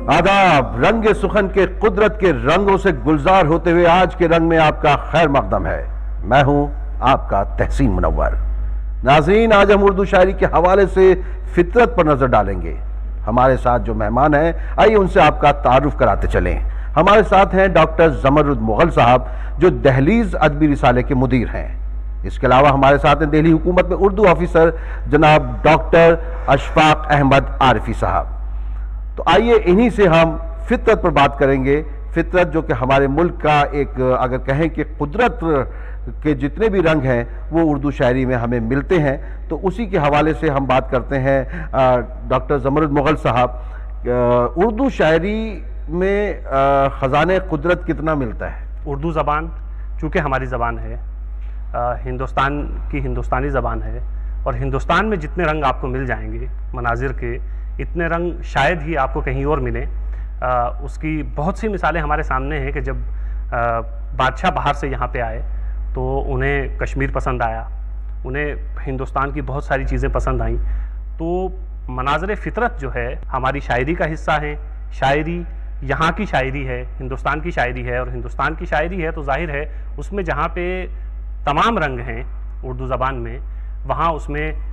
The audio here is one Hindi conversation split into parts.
आदाब। रंग सुखन के कुदरत के रंगों से गुलजार होते हुए आज के रंग में आपका खैर मकदम है। मैं हूं आपका तहसीन मुनव्वर। नाज़रीन, आज हम उर्दू शायरी के हवाले से फितरत पर नजर डालेंगे। हमारे साथ जो मेहमान हैं, आइए उनसे आपका तारुफ कराते चलें। हमारे साथ हैं डॉक्टर ज़मरुद मुग़ल साहब, जो दहलीज अदबी रिसाले के मुदीर हैं। इसके अलावा हमारे साथ हैं दिल्ली हुकूमत में उर्दू ऑफिसर जनाब डॉक्टर अशफाक अहमद आरिफी साहब। तो आइए इन्हीं से हम फितरत पर बात करेंगे। फितरत जो कि हमारे मुल्क का एक, अगर कहें कि कुदरत के जितने भी रंग हैं वो उर्दू शायरी में हमें मिलते हैं, तो उसी के हवाले से हम बात करते हैं। डॉक्टर ज़मरुद मुग़ल साहब, उर्दू शायरी में ख़ज़ाने कुदरत कितना मिलता है? उर्दू ज़बान चूँकि हमारी ज़बान है, हिंदुस्तान की हिंदुस्तानी ज़बान है, और हिंदुस्तान में जितने रंग आपको मिल जाएंगे मनाजिर के, इतने रंग शायद ही आपको कहीं और मिलें। उसकी बहुत सी मिसालें हमारे सामने हैं कि जब बादशाह बाहर से यहाँ पे आए तो उन्हें कश्मीर पसंद आया, उन्हें हिंदुस्तान की बहुत सारी चीज़ें पसंद आईं। तो मनाज़िर फ़ितरत जो है हमारी शायरी का हिस्सा है। शायरी यहाँ की शायरी है, हिंदुस्तान की शायरी है, और हिंदुस्तान की शायरी है तो जाहिर है उसमें जहाँ पे तमाम रंग हैं उर्दू ज़बान में, वहाँ उसमें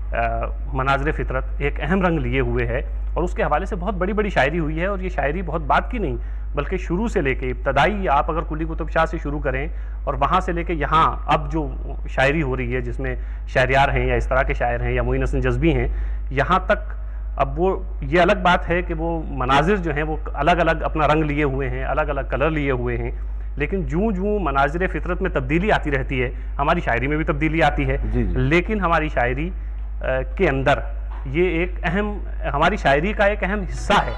मनाज़िर फ़ितरत एक अहम रंग लिए हुए है, और उसके हवाले से बहुत बड़ी बड़ी शायरी हुई है। और ये शायरी बहुत बात की नहीं, बल्कि शुरू से लेके इब्तदाई आप अगर कुली कुतुब शाह से शुरू करें और वहाँ से लेके यहाँ अब जो शायरी हो रही है जिसमें शहरयार हैं या इस तरह के शायर हैं या मोइन हसन जज़्बी हैं, यहाँ तक अब वो ये अलग बात है कि वो मनाजिर जो हैं वो अलग अलग अपना रंग लिए हुए हैं, अलग अलग कलर लिए हुए हैं, लेकिन जूँ जूँ मनाजिर फ़ितरत में तब्दीली आती रहती है, हमारी शायरी में भी तब्दीली आती है। लेकिन हमारी शायरी के अंदर ये एक अहम, हमारी शायरी का एक अहम हिस्सा है।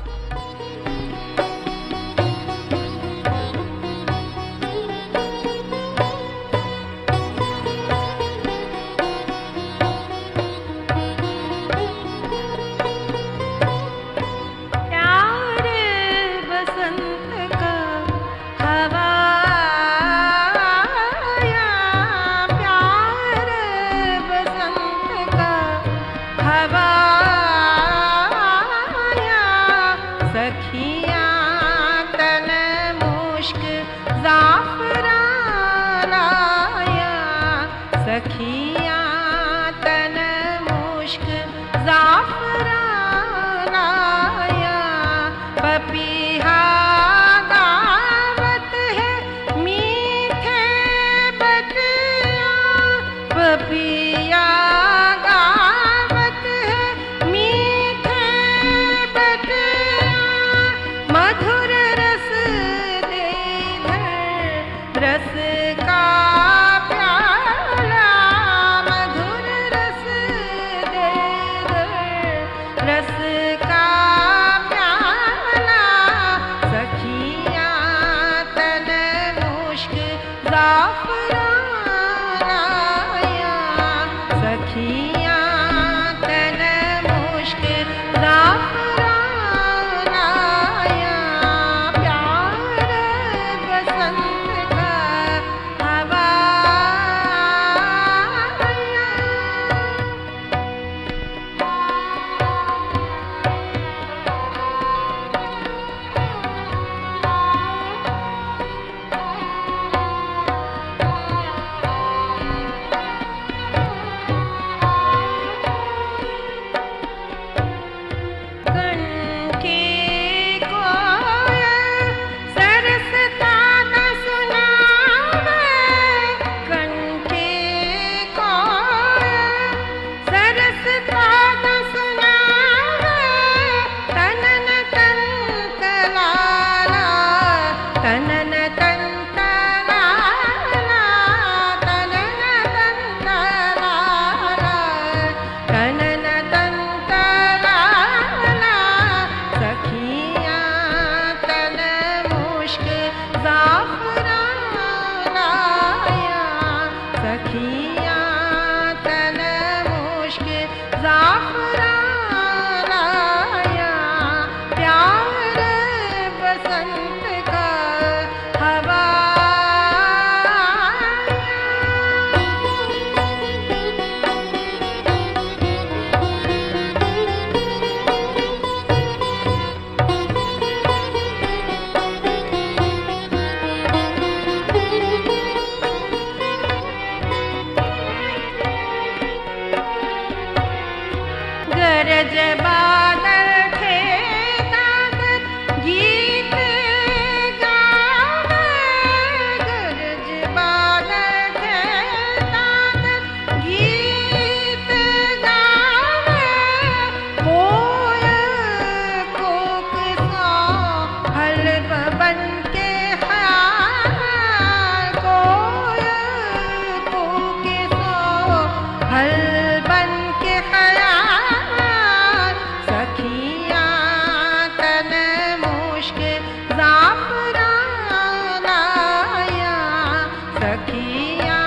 पिया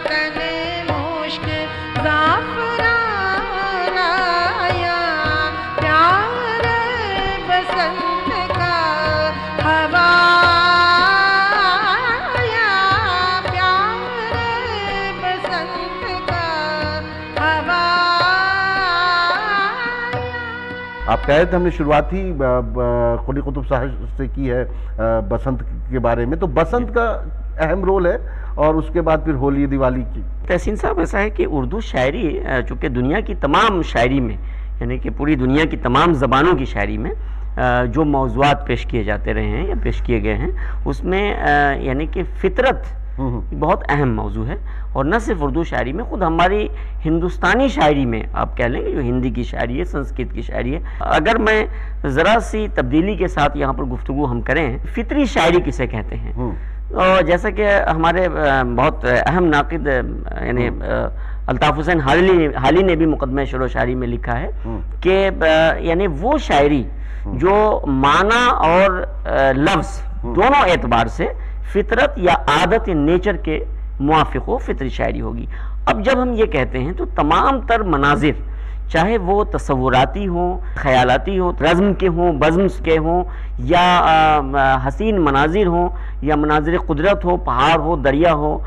तने मुश्क ज़ाफ़रान आया, प्यार बसंत का हवा आया, प्यार बसंत का हवा आया। आप कह रहे थे हमने शुरुआत ही कुली कुतुब साहब से की है बसंत के बारे में, तो बसंत का अहम रोल है और उसके बाद फिर होली दिवाली की। तहसीन साहब, ऐसा है कि उर्दू शायरी चूँकि दुनिया की तमाम शायरी में, यानी कि पूरी दुनिया की तमाम ज़बानों की शायरी में जो मौज़ूआत पेश किए जाते रहे हैं या पेश किए गए हैं, उसमें यानी कि फितरत बहुत अहम मौजू है। और न सिर्फ उर्दू शायरी में, खुद हमारी हिंदुस्तानी शायरी में आप कह लेंगे, जो हिंदी की शायरी है, संस्कृत की शायरी है, अगर मैं ज़रा सी तब्दीली के साथ यहाँ पर गुफ्तगू हम करें, फितरी शायरी किसे कहते हैं। और जैसा कि हमारे बहुत अहम नाक़िद यानी अल्ताफ़ हुसैन हाली ने भी मुक़दमे शेर व शायरी में लिखा है कि यानी वो शायरी जो माना और लफ्ज़ दोनों एतबार से फितरत या आदत या नेचर के मुआफ़िक़ हो, फितरी शायरी होगी। अब जब हम ये कहते हैं तो तमाम तर मनाजिर, चाहे वो तसव्वुराती हों, ख़यालाती हों, रज़्म के हों, बज़्म के हों, या हसीन मनाजिर हों, या मनाजिर कुदरत हो, पहाड़ हो, दरिया हो,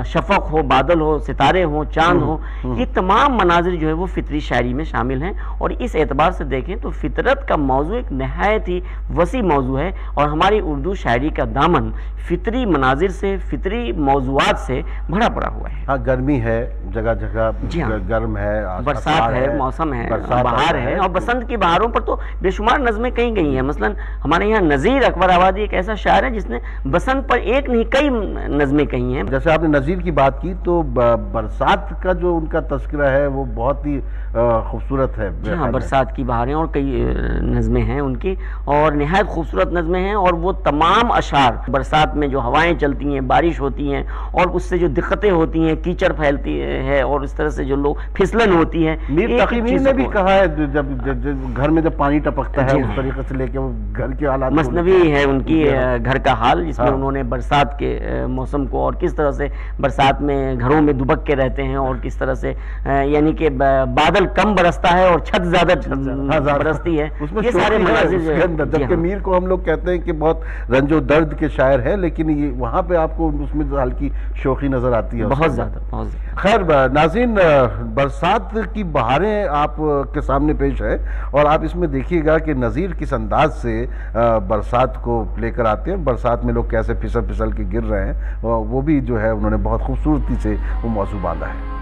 शफ़क़ हो, बादल हो, सितारे हों, चाँद हो, ये तमाम मनाजिर जो है वो फितरी शायरी में शामिल हैं। और इस एतबार से देखें तो फितरत का मौजू एक नहायत ही वसी मौजू है, और हमारी उर्दू शायरी का दामन फितरी मनाजिर से, फितरी मौजूआत से भरा पड़ा हुआ है। हाँ, गर्मी है, जगह जगह जी हाँ, गर्म है, बरसात है, मौसम है, बहार है, और बसंत की बहारों पर तो बेशुमार नज़में कहीं गई हैं। मसलन हमारे यहाँ नज़ीर अकबर आबादी एक ऐसा शायर है जिसने बसंत पर एक नहीं कई नज़में कही हैं। जैसे आपने नज़ीर की बात की, तो बरसात का जो उनका तस्करा है वो बहुत ही खूबसूरत है। जी हाँ, बरसात की बहारें और कई नज़में हैं उनकी, और नहायत खूबसूरत नज़में हैं। और वो तमाम अशार, बरसात में जो हवाएं चलती हैं, बारिश होती हैं, और उससे जो दिक्कतें होती हैं, कीचड़ फैलती है, और इस तरह से जो लोग फिसलन होती है। मीर तकी मीर ने भी कहा है जब घर में जब पानी टपकता है उस तरीके से लेके वो घर के हालात, मसनवी है उनकी घर का हाल, जिसमें उन्होंने बरसात के मौसम को, और किस तरह से बरसात में घरों में दुबक के रहते हैं, और किस तरह से यानी कि बादल कम बरसता है और छत ज्यादा बरसती है, ये सारे मनाज़िर अंदर। जबकि मीर को हम लोग कहते हैं कि बहुत रंजो दर्द के शायर है, लेकिन ये वहाँ पे आपको उसमें हल्की शोखी नजर आती है, बहुत ज्यादा। खैर नाज़रीन, बरसात की बहारें आप के सामने पेश है, और आप इसमें देखिएगा कि नज़ीर किस अंदाज से बरसात को लेकर आते हैं, बरसात में लोग कैसे फिसल फिसल के गिर रहे हैं, वो भी जो है उन्होंने बहुत खूबसूरती से वो मौजू बांधा है।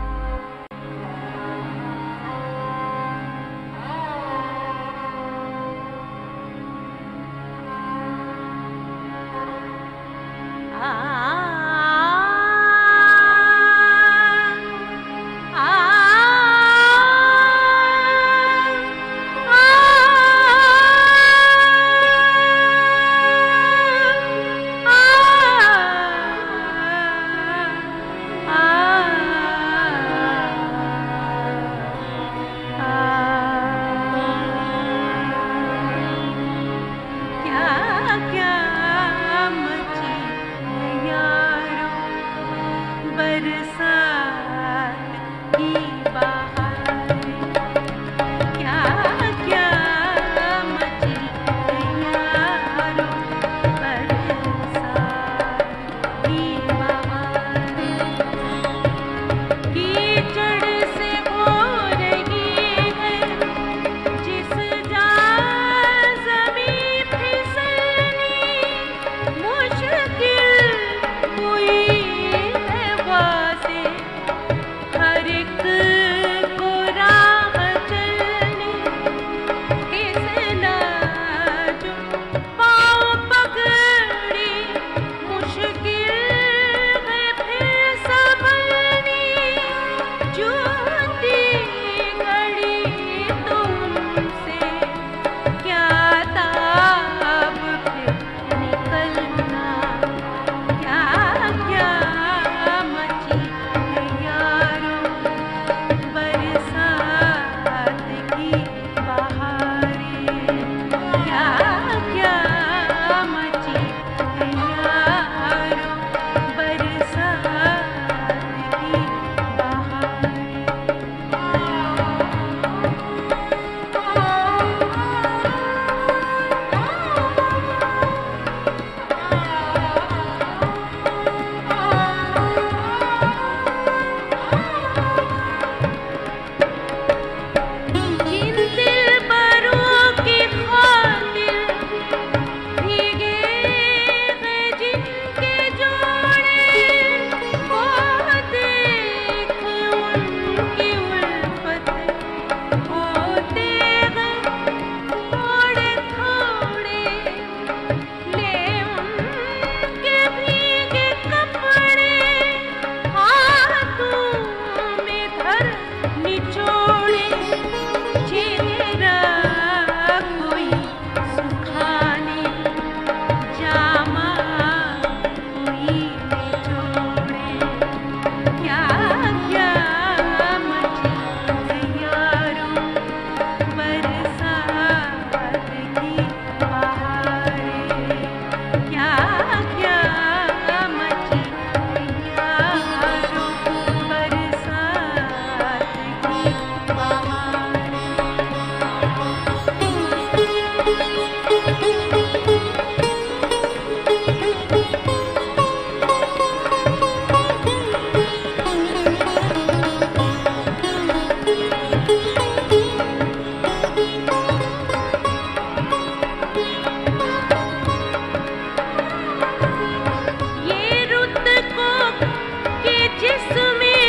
कि जिसमें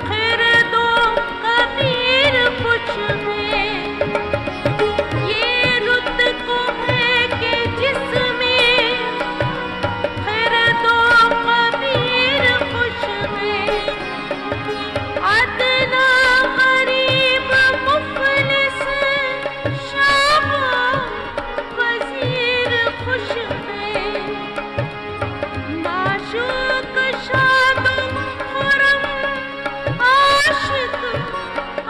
खिरदो कबीर कुछ में, ये रुत को है कि जिसमें खिरदो कबीर कुछ में, अदना गरीब मुफलिस शाबो वजीर खुश में, माशूक शाद खुरम आशिक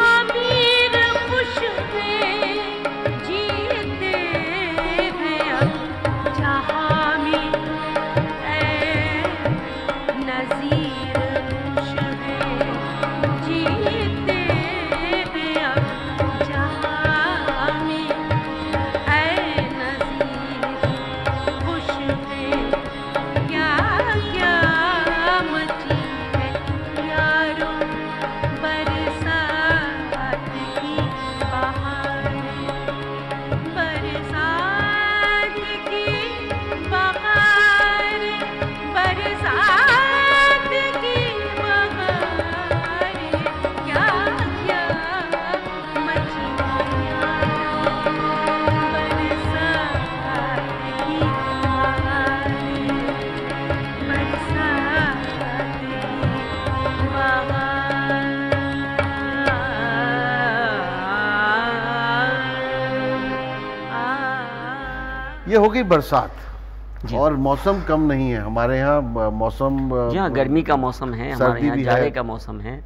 अमीर खुश में, जीते हैं अब जहाँ में ऐ नज़ीर खुश में, जीते हैं अब जहाँ में ऐ नज़ीर खुश में, क्या क्या मची है यारों बरसात की बहार, बरसात की बहार, बरसात की बहार, क्या क्या मची है यारों बरसात की बहार, ये हो गई बरसात जी। और मौसम कम नहीं है हमारे यहाँ। मौसम जी हाँ, गर्मी का मौसम है हमारे सर्दी यहाँ, भी जाड़े है। का मौसम है,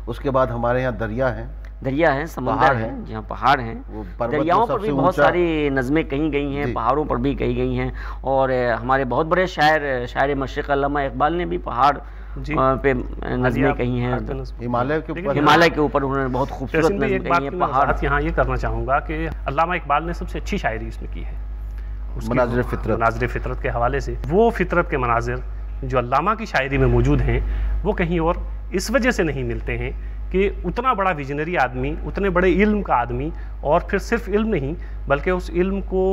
उसके बाद हमारे यहाँ दरिया है, दरिया है, समुद्र पहाड़ है, है। जहाँ पहाड़ हैं। वो पर्वत दरियाओं तो पर भी सबसे बहुत ऊंचा- सारी नज़में कही गई हैं, जी। पहाड़ों पर भी कही गई हैं। और हमारे बहुत बड़े शायर मशरिक़ अल्लामा इकबाल ने भी पहाड़ जी। पे नज़में कही हैं। हिमालय के ऊपर हिमालय के ऊपर उन्होंने बहुत खूबसूरत जैसे भी एक नज़म बात कही की है। मैं पहाड़ वजाहत यहाँ ये करना चाहूँगा कि अल्लामा इकबाल ने सबसे अच्छी शायरी इसमें की है, मनाज़िर फितरत। मनाज़िर फितरत के हवाले से। वो फितरत के मनाजिर जो अल्लामा की शायरी में मौजूद हैं, वो कहीं और इस वजह से नहीं मिलते हैं कि उतना बड़ा विजनरी आदमी, उतने बड़े इल्म का आदमी, और फिर सिर्फ इल्म नहीं बल्कि उस इल्म को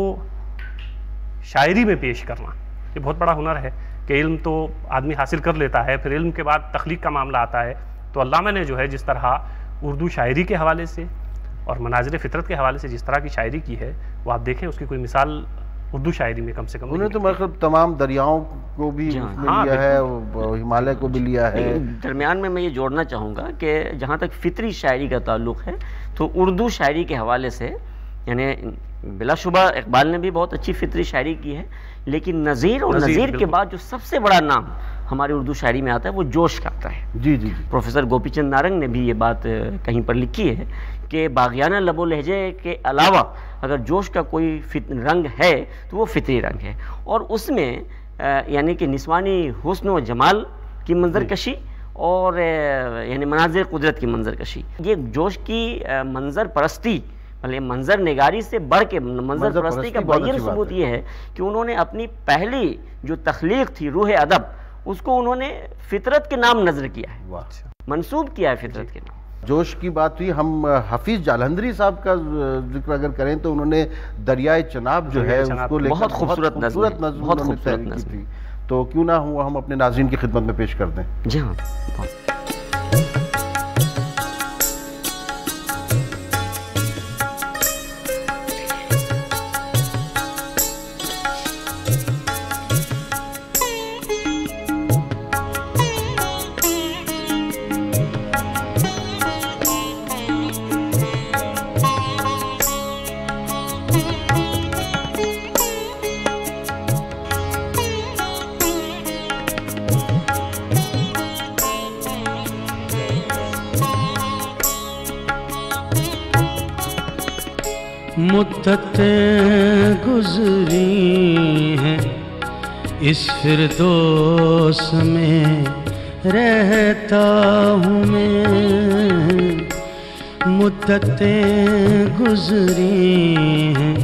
शायरी में पेश करना, ये बहुत बड़ा हुनर है कि इल्म तो आदमी हासिल कर लेता है, फिर इल्म के बाद तख्लीक का मामला आता है। तो अल्लामा ने जो है जिस तरह उर्दू शायरी के हवाले से और मनाज़िर फितरत के हवाले से जिस तरह की शायरी की है, वो आप देखें उसकी कोई मिसाल उर्दू शायरी में कम से कम उन्होंने तो नहीं मतलब तमाम दरियाओं को भी जी हाँ। उसमें हाँ, लिया है, वो हिमालय को भी लिया है। दरमियान में मैं ये जोड़ना चाहूँगा कि जहाँ तक फितरी शायरी का ताल्लुक़ है, तो उर्दू शायरी के हवाले से यानी बिलाशुबा इकबाल ने भी बहुत अच्छी फितरी शायरी की है, लेकिन नज़ीर और नज़ीर के बिल्कुल। बाद जो सबसे बड़ा नाम हमारी उर्दू शायरी में आता है वो जोश का आता है। जी जी जी। प्रोफेसर गोपीचंद नारंग ने भी ये बात कहीं पर लिखी है कि बागियाना लबो लहजे के अलावा अगर जोश का कोई रंग है तो वो फितरी रंग है, और उसमें यानी कि निस्वानी हुस्न व जमाल की मंजरकशी और यानी मनाजिर कुदरत की मंजरकशी, ये जोश की मंजर परस्ती, मतलब मंजर निगारी से बढ़ के मंजर परस्ती का बाहर सबूत ये है कि उन्होंने अपनी पहली जो तख्लीक थी रूह अदब, उसको उन्होंने फितरत के नाम नजर किया है, वाह। मंसूब किया है फितरत के नाम। जोश की बात हुई, हम हफीज जालंधरी साहब का जिक्र अगर करें तो उन्होंने दरियाए चनाब जो है दरियाए चनाब उसको लेकर बहुत खूबसूरत नज़्म है, नज़्म बहुत उन्होंने खूबसूरत तहरीर की नज़्म। थी। तो क्यों ना हुआ हम अपने नाज़रीन की खिदमत में पेश कर दें। जी हाँ, बहुत। मुद्दतें गुजरी हैं इस फिरदौस में रहता हूँ मैं, मुद्दतें गुजरी हैं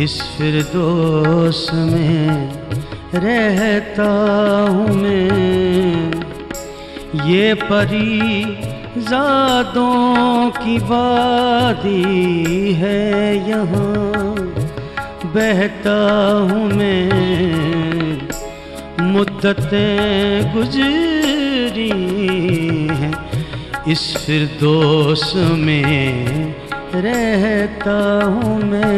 इस फिरदौस में रहता हूँ मैं, ये परी ज़ादों की वादी है यहाँ बहता हूँ मैं, मुद्दतें गुजरी हैं, इस फिरदौस में रहता हूँ मैं।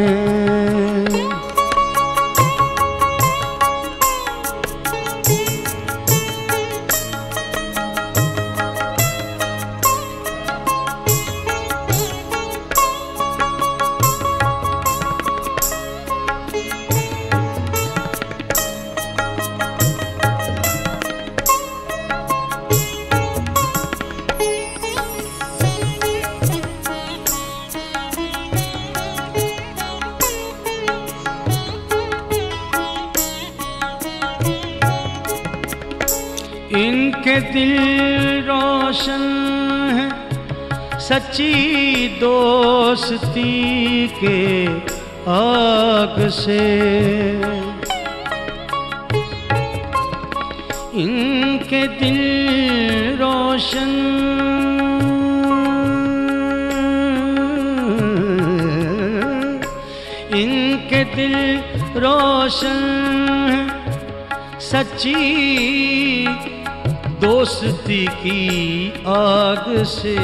इनके दिल रोशन है सच्ची दोस्ती के आग से, इनके दिल रोशन इनके दिल रोशन सच्ची दोस्ती की आग से,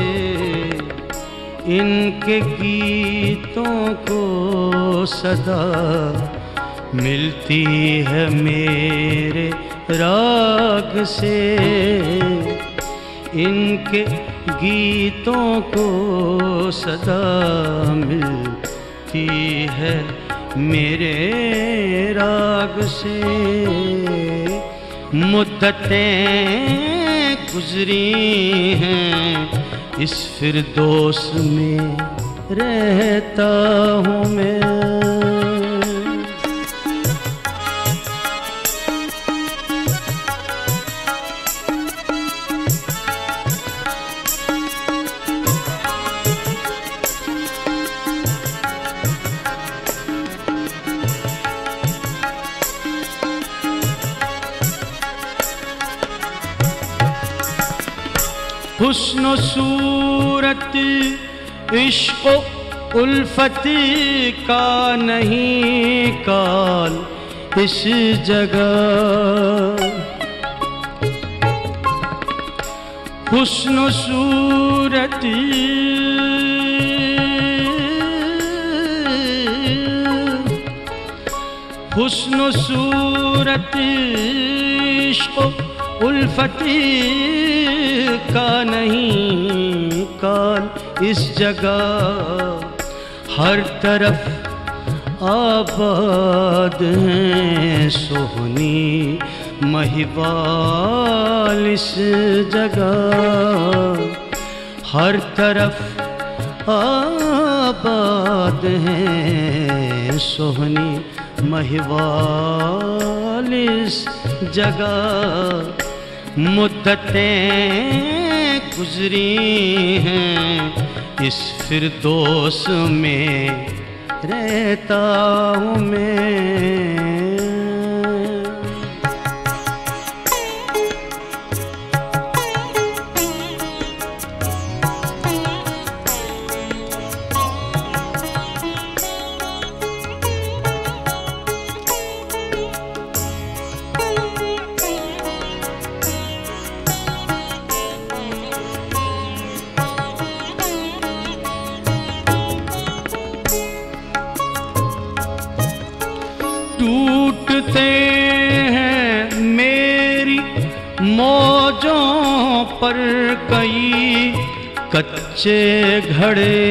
इनके गीतों को सदा मिलती है मेरे राग से, इनके गीतों को सदा मिलती है मेरे राग से। मुद्दतें गुजरी हैं, इस फिरदौस में रहता हूँ मैं। हुस्न सूरत इश्क उल्फत का नहीं काल इस जगह, हुस्न सूरत हुस्न सूरत इश्क उल्फत का नहीं काल इस जगह, हर तरफ आबाद हैं सोहनी महिवाल इस जगह, हर तरफ आबाद हैं सोहनी महिवाल इस जगह। मुद्दतें गुजरी हैं, इस फिरदौस में रहता हूँ मैं। टूटते हैं मेरी मौजों पर कई कच्चे घड़े,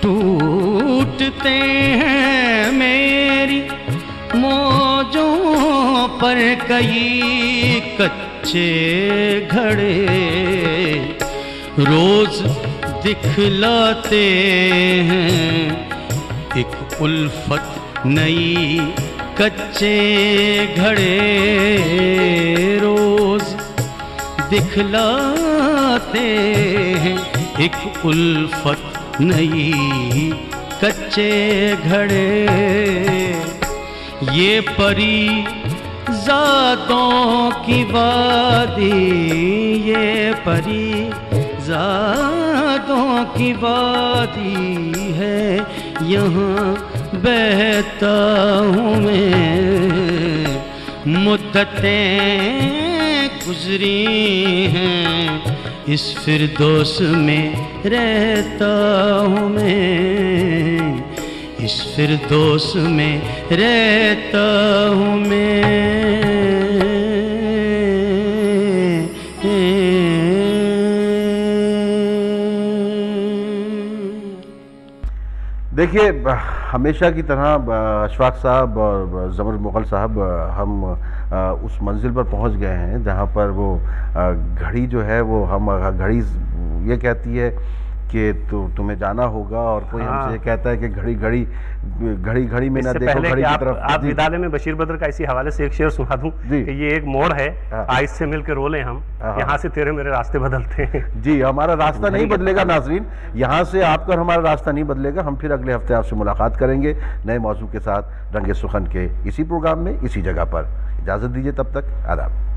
टूटते हैं मेरी मौजों पर कई कच्चे घड़े, रोज दिखलाते हैं एक उल्फत नई कच्चे घड़े, रोज दिखलाते हैं एक उल्फत नई कच्चे घड़े। ये परी ज़ादों की वादी, ये परी ज़ादों की वादी है, यहाँ बहता हूँ मैं, मुद्दतें गुजरी हैं, इस फिरदौस में रहता हूँ मैं, इस फिरदौस में रहता हूँ मैं। देखिए, हमेशा की तरह अशफाक साहब और ज़मर मुग़ल साहब, हम उस मंजिल पर पहुंच गए हैं जहां पर वो घड़ी जो है वो घड़ी ये कहती है कि तुम्हें जाना होगा, और कोई हमसे ये कहता है कि घड़ी घड़ी में ना इससे देखो पहले घड़ी कि की तरफ। आप जी। विदाले में बशीर बद्र का इसी हवाले से एक शेर सुना दूं जी। कि ये एक मोड़ है, हाँ। आइस से मिलकर रोले हम, हाँ। यहाँ से तेरे मेरे रास्ते बदलते हैं। जी, हमारा रास्ता नहीं बदलेगा नाजरीन, यहाँ से आपका और हमारा रास्ता नहीं बदलेगा। हम फिर अगले हफ्ते आपसे मुलाकात करेंगे नए मौजू के साथ, रंगे सुखन के इसी प्रोग्राम में, इसी जगह पर। इजाज़त दीजिए, तब तक आदाब।